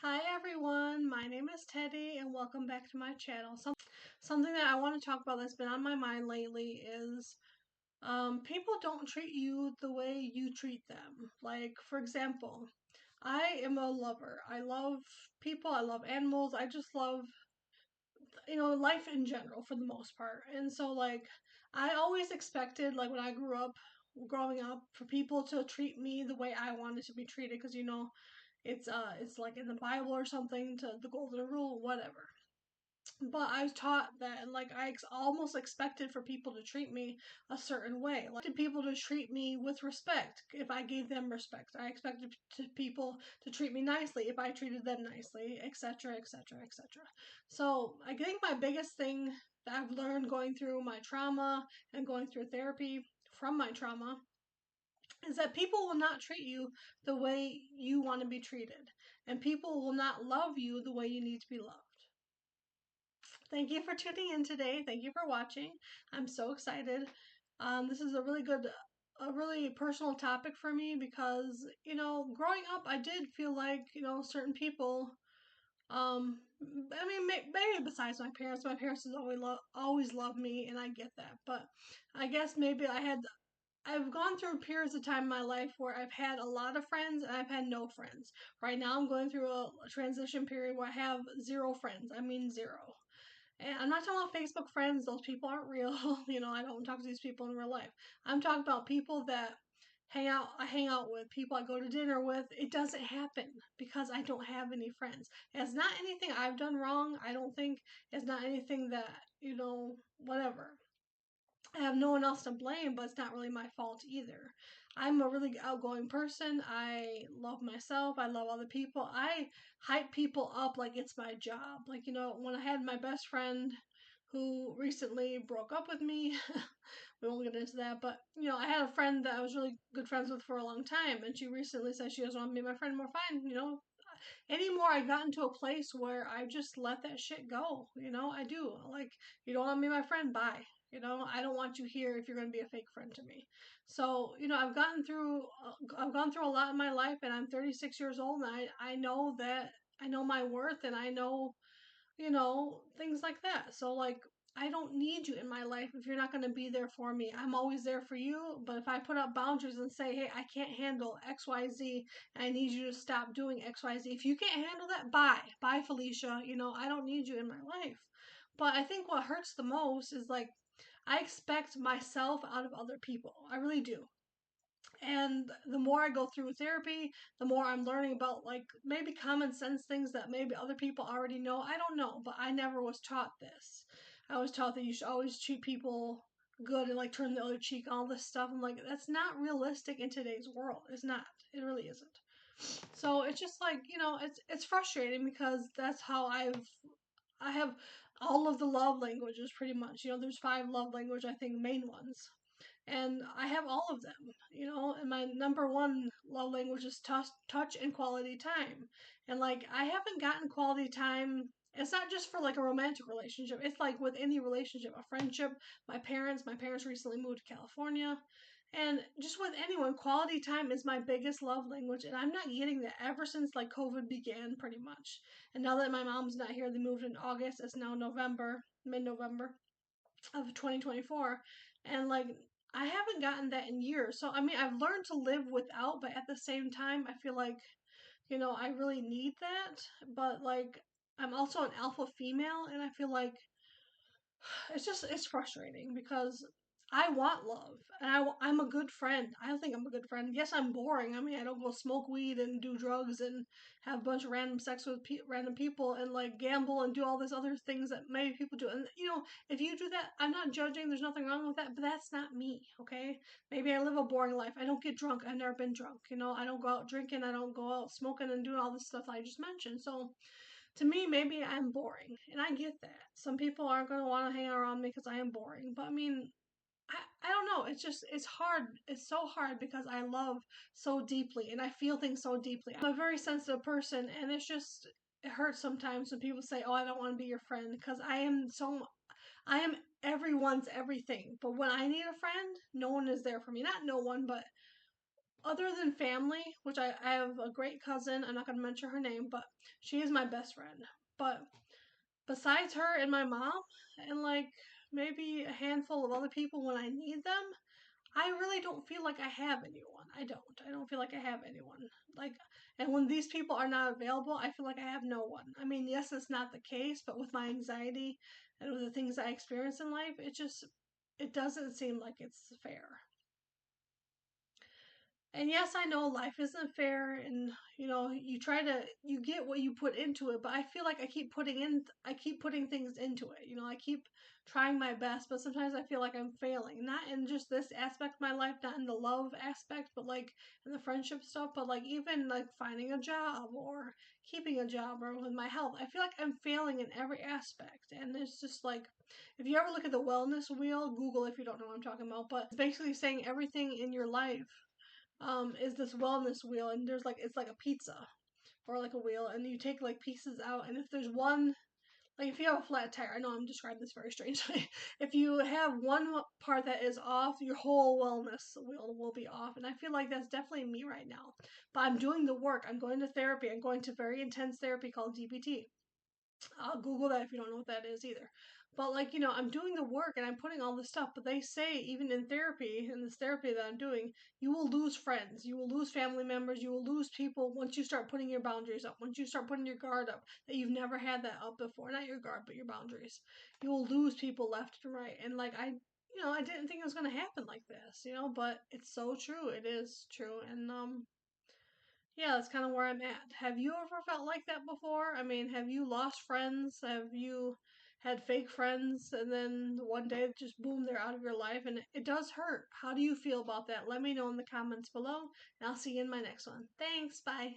Hi everyone, my name is Teddy and welcome back to my channel. Something that I want to talk about that's been on my mind lately is people don't treat you the way you treat them. Like, for example, I am a lover. I love people, I love animals, I just love, life in general for the most part. And so, like, I always expected, like, when I growing up, for people to treat me the way I wanted to be treated because, it's like in the Bible or something to the golden rule, whatever. But I was taught that, like, almost expected for people to treat me a certain way. Like, people to treat me with respect if I gave them respect. I expected people to treat me nicely if I treated them nicely, etc., etc., etc. So I think my biggest thing that I've learned going through my trauma and going through therapy from my trauma is that people will not treat you the way you want to be treated, and people will not love you the way you need to be loved. Thank you for tuning in today. Thank you for watching. I'm so excited. This is a really personal topic for me because, growing up, I did feel like, certain people, I mean, maybe besides my parents has always loved me, and I get that. But I guess maybe I've gone through periods of time in my life where I've had a lot of friends and I've had no friends. Right now, I'm going through a transition period where I have zero friends. I mean, zero. And I'm not talking about Facebook friends, those people aren't real. I don't talk to these people in real life. I'm talking about people that I hang out with, people I go to dinner with. It doesn't happen because I don't have any friends. It's not anything I've done wrong. I don't think it's not anything that, whatever. I have no one else to blame, but it's not really my fault either. I'm a really outgoing person. I love myself. I love other people. I hype people up like it's my job. Like, when I had my best friend who recently broke up with me, we won't get into that, but, I had a friend that I was really good friends with for a long time, and she recently said she doesn't want to be my friend more. Fine, anymore. I got into a place where I just let that shit go. I do. Like, you don't want to be my friend? Bye. I don't want you here if you're going to be a fake friend to me. So, I've gone through a lot in my life, and I'm 36 years old, and I know that I know my worth, and I know, things like that. So, like, I don't need you in my life if you're not going to be there for me. I'm always there for you, but if I put up boundaries and say, hey, I can't handle XYZ and I need you to stop doing XYZ, if you can't handle that, bye. Bye, Felicia. I don't need you in my life. But I think what hurts the most is, like, I expect myself out of other people. I really do. And the more I go through therapy, the more I'm learning about, like, maybe common sense things that maybe other people already know. I don't know, but I never was taught this. I was taught that you should always treat people good and, like, turn the other cheek, all this stuff. I'm like, that's not realistic in today's world. It's not. It really isn't. So it's just like, it's frustrating because that's how I have all of the love languages pretty much. There's 5 love language, I think, main ones, and I have all of them, and my number one love language is touch and quality time. And, like, I haven't gotten quality time. It's not just for, like, a romantic relationship. It's like with any relationship, a friendship, my parents recently moved to California, and just with anyone, quality time is my biggest love language, and I'm not getting that ever since, like, COVID began, pretty much. And now that my mom's not here, they moved in August. It's now November, mid-November of 2024, and, like, I haven't gotten that in years. So I mean, I've learned to live without, but at the same time I feel like, I really need that. But, like, I'm also an alpha female, and I feel like it's frustrating because I want love, and I'm a good friend. I think I'm a good friend. Yes, I'm boring. I mean, I don't go smoke weed and do drugs and have a bunch of random sex with random people and, like, gamble and do all these other things that maybe people do. And, if you do that, I'm not judging. There's nothing wrong with that, but that's not me, okay? Maybe I live a boring life. I don't get drunk. I've never been drunk. I don't go out drinking. I don't go out smoking and doing all the stuff I just mentioned. So, to me, maybe I'm boring, and I get that. Some people aren't going to want to hang around me because I am boring, but I mean, I don't know. It's hard. It's so hard because I love so deeply and I feel things so deeply. I'm a very sensitive person, and it hurts sometimes when people say, "Oh, I don't want to be your friend," because I am everyone's everything. But when I need a friend, no one is there for me. Not no one, but other than family, which I have a great cousin, I'm not going to mention her name, but she is my best friend. But besides her and my mom, and like maybe a handful of other people when I need them, I really don't feel like I have anyone. I don't. I don't feel like I have anyone. Like, and when these people are not available, I feel like I have no one. I mean, yes, it's not the case, but with my anxiety and with the things I experience in life, it doesn't seem like it's fair. And yes, I know life isn't fair, and you get what you put into it, but I feel like I keep putting things into it. I keep trying my best, but sometimes I feel like I'm failing. Not in just this aspect of my life, not in the love aspect, but like in the friendship stuff, but like even like finding a job or keeping a job or with my health. I feel like I'm failing in every aspect, and it's just like if you ever look at the wellness wheel, Google if you don't know what I'm talking about, but it's basically saying everything in your life is this wellness wheel, and there's like it's like a pizza or like a wheel, and you take like pieces out, and if there's one, like if you have a flat tire, I know I'm describing this very strangely. If you have one part that is off, your whole wellness wheel will be off, and I feel like that's definitely me right now. But I'm doing the work. I'm going to therapy. I'm going to very intense therapy called DBT. I'll Google that if you don't know what that is either. But like, I'm doing the work and I'm putting all this stuff, but they say even in therapy, in this therapy that I'm doing, you will lose friends, you will lose family members, you will lose people once you start putting your boundaries up, once you start putting your guard up, that you've never had that up before. Not your guard, but your boundaries. You will lose people left and right. And like I didn't think it was gonna happen like this, but it's so true. It is true. And yeah, that's kind of where I'm at. Have you ever felt like that before? I mean, have you lost friends? Have you had fake friends and then one day just boom, they're out of your life and it does hurt. How do you feel about that? Let me know in the comments below and I'll see you in my next one. Thanks. Bye.